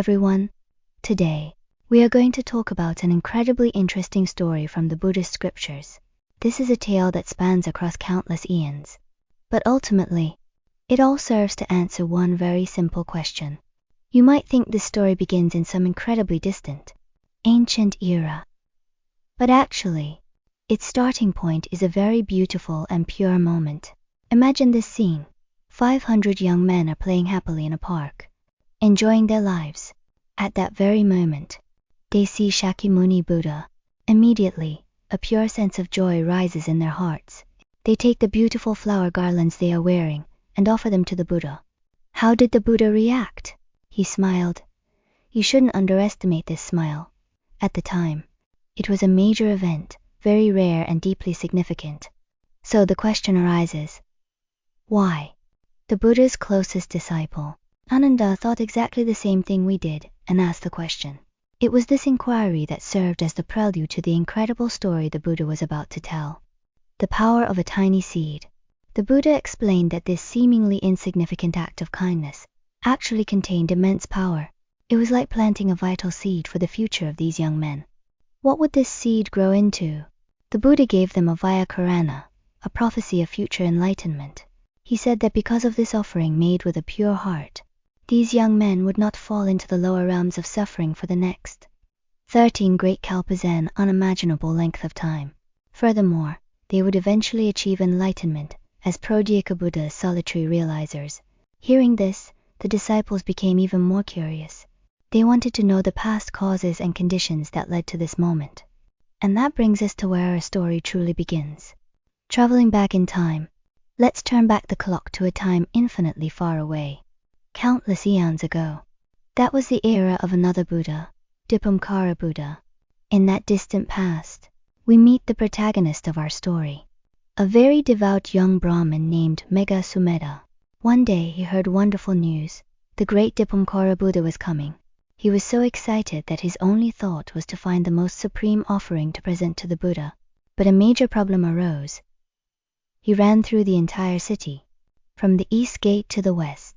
everyone. Today, we are going to talk about an incredibly interesting story from the Buddhist scriptures. This is a tale that spans across countless eons. But ultimately, it all serves to answer one very simple question. You might think this story begins in some incredibly distant, ancient era. But actually, its starting point is a very beautiful and pure moment. Imagine this scene. 500 young men are playing happily in a park, enjoying their lives. At that very moment, they see Shakyamuni Buddha. Immediately, a pure sense of joy rises in their hearts. They take the beautiful flower garlands they are wearing and offer them to the Buddha. How did the Buddha react? He smiled. You shouldn't underestimate this smile. At the time, it was a major event, very rare and deeply significant. So the question arises, why? The Buddha's closest disciple, Ananda, thought exactly the same thing we did and asked the question. It was this inquiry that served as the prelude to the incredible story the Buddha was about to tell. The power of a tiny seed. The Buddha explained that this seemingly insignificant act of kindness actually contained immense power. It was like planting a vital seed for the future of these young men. What would this seed grow into? The Buddha gave them a Vyakarana, a prophecy of future enlightenment. He said that because of this offering made with a pure heart, these young men would not fall into the lower realms of suffering for the next 13 great kalpas, an unimaginable length of time. Furthermore, they would eventually achieve enlightenment as Prodhyaka Buddhas, solitary realizers. Hearing this, the disciples became even more curious. They wanted to know the past causes and conditions that led to this moment. And that brings us to where our story truly begins. Traveling back in time, let's turn back the clock to a time infinitely far away. Countless eons ago. That was the era of another Buddha, Dipamkara Buddha. In that distant past, we meet the protagonist of our story, a very devout young Brahmin named Megha Sumedha. One day he heard wonderful news. The great Dipamkara Buddha was coming. He was so excited that his only thought was to find the most supreme offering to present to the Buddha. But a major problem arose. He ran through the entire city, from the east gate to the west,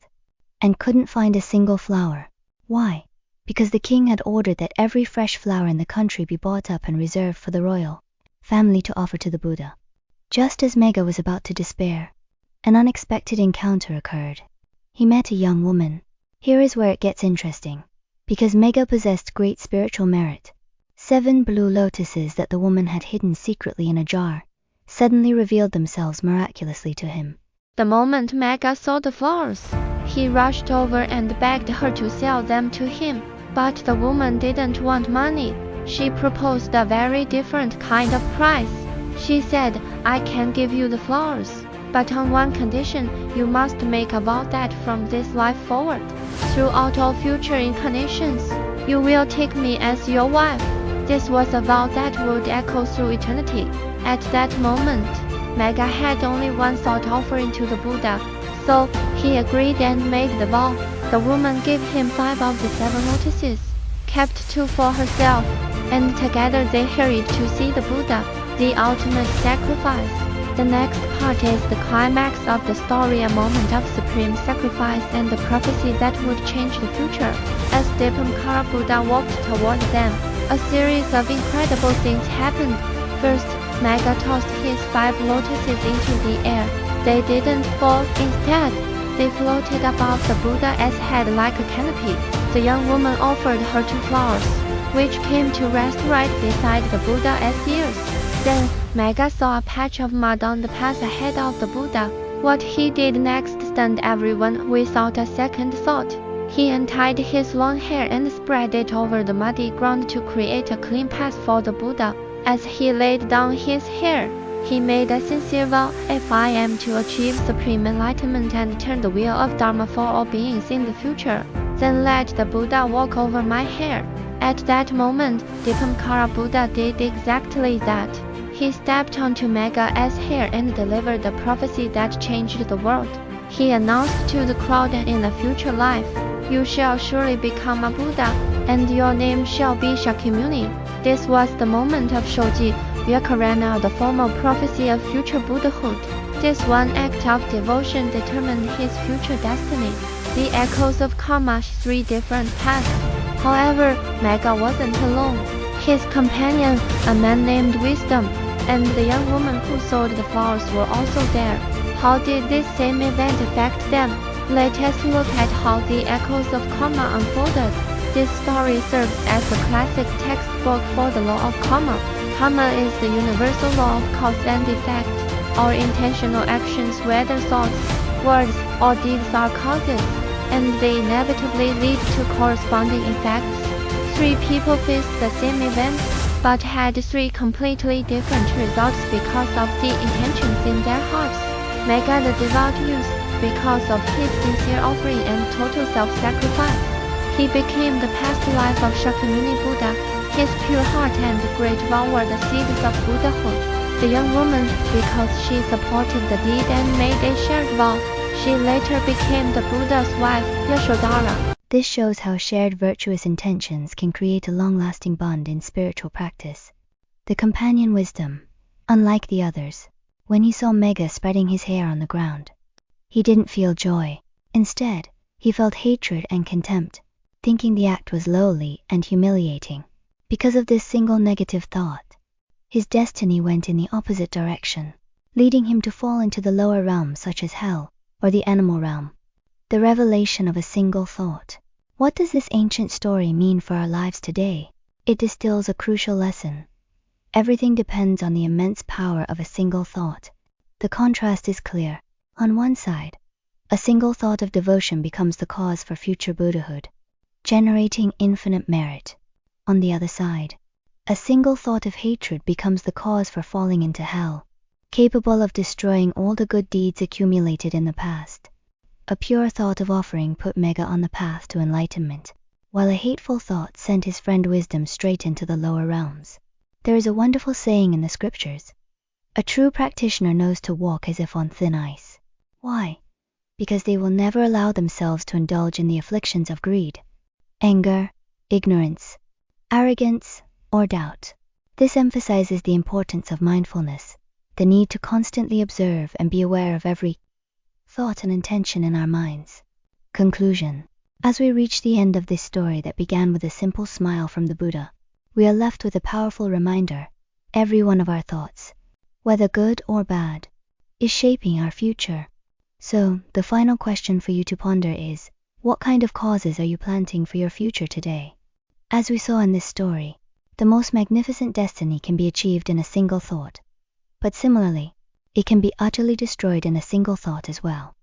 and couldn't find a single flower. Why? Because the king had ordered that every fresh flower in the country be bought up and reserved for the royal family to offer to the Buddha. Just as Megha was about to despair, an unexpected encounter occurred. He met a young woman. Here is where it gets interesting. Because Megha possessed great spiritual merit, 7 blue lotuses that the woman had hidden secretly in a jar suddenly revealed themselves miraculously to him. The moment Megha saw the flowers, he rushed over and begged her to sell them to him. But the woman didn't want money. She proposed a very different kind of price. She said, I can give you the flowers, but on one condition. You must make a vow that from this life forward, throughout all future incarnations, you will take me as your wife. This was a vow that would echo through eternity. At that moment, Megha had only one thought: offering to the Buddha. So, he agreed and made the vow. The woman gave him 5 of the 7 lotuses, kept 2 for herself, and together they hurried to see the Buddha, the ultimate sacrifice. The next part is the climax of the story, a moment of supreme sacrifice and the prophecy that would change the future. As Dipamkara Buddha walked toward them, a series of incredible things happened. First, Megha tossed his 5 lotuses into the air. They didn't fall. Instead, they floated above the Buddha's head like a canopy. The young woman offered her 2 flowers, which came to rest right beside the Buddha's ears. Then, Megha saw a patch of mud on the path ahead of the Buddha. What he did next stunned everyone without a second thought. He untied his long hair and spread it over the muddy ground to create a clean path for the Buddha. As he laid down his hair, he made a sincere vow: if I am to achieve supreme enlightenment and turn the wheel of Dharma for all beings in the future, then let the Buddha walk over my hair. At that moment, Dipamkara Buddha did exactly that. He stepped onto Megha's hair and delivered the prophecy that changed the world. He announced to the crowd, in a future life, you shall surely become a Buddha, and your name shall be Shakyamuni. This was the moment of Shoji, Vyakarana, the formal prophecy of future Buddhahood. This one act of devotion determined his future destiny. The echoes of karma, 3 different paths, However, Mega wasn't alone. His companion, a man named Wisdom, and the young woman who sold the flowers were also there. How did this same event affect them? Let us look at how the echoes of karma unfolded. This story serves as a classic textbook for the law of karma. Karma is the universal law of cause and effect. Our intentional actions, whether thoughts, words, or deeds, are causes, and they inevitably lead to corresponding effects. Three people faced the same event, but had three completely different results because of the intentions in their hearts. Mega, the devout youth, because of his sincere offering and total self-sacrifice, he became the past life of Shakyamuni Buddha. His pure heart and great vow were the seeds of Buddhahood. The young woman, because she supported the deed and made a shared vow, she later became the Buddha's wife, Yashodhara. This shows how shared virtuous intentions can create a long-lasting bond in spiritual practice. The companion Wisdom, unlike the others, when he saw Mega spreading his hair on the ground, he didn't feel joy. Instead, he felt hatred and contempt, thinking the act was lowly and humiliating. Because of this single negative thought, his destiny went in the opposite direction, leading him to fall into the lower realms such as hell or the animal realm. The revelation of a single thought. What does this ancient story mean for our lives today? It distills a crucial lesson. Everything depends on the immense power of a single thought. The contrast is clear. On one side, a single thought of devotion becomes the cause for future Buddhahood, generating infinite merit. On the other side, a single thought of hatred becomes the cause for falling into hell, capable of destroying all the good deeds accumulated in the past. A pure thought of offering put Mega on the path to enlightenment, while a hateful thought sent his friend Wisdom straight into the lower realms. There is a wonderful saying in the scriptures: a true practitioner knows to walk as if on thin ice. Why? Because they will never allow themselves to indulge in the afflictions of greed, anger, ignorance, arrogance, or doubt. This emphasizes the importance of mindfulness, the need to constantly observe and be aware of every thought and intention in our minds. Conclusion. As we reach the end of this story that began with a simple smile from the Buddha, we are left with a powerful reminder: every one of our thoughts, whether good or bad, is shaping our future. So, the final question for you to ponder is, what kind of causes are you planting for your future today? As we saw in this story, the most magnificent destiny can be achieved in a single thought. But similarly, it can be utterly destroyed in a single thought as well.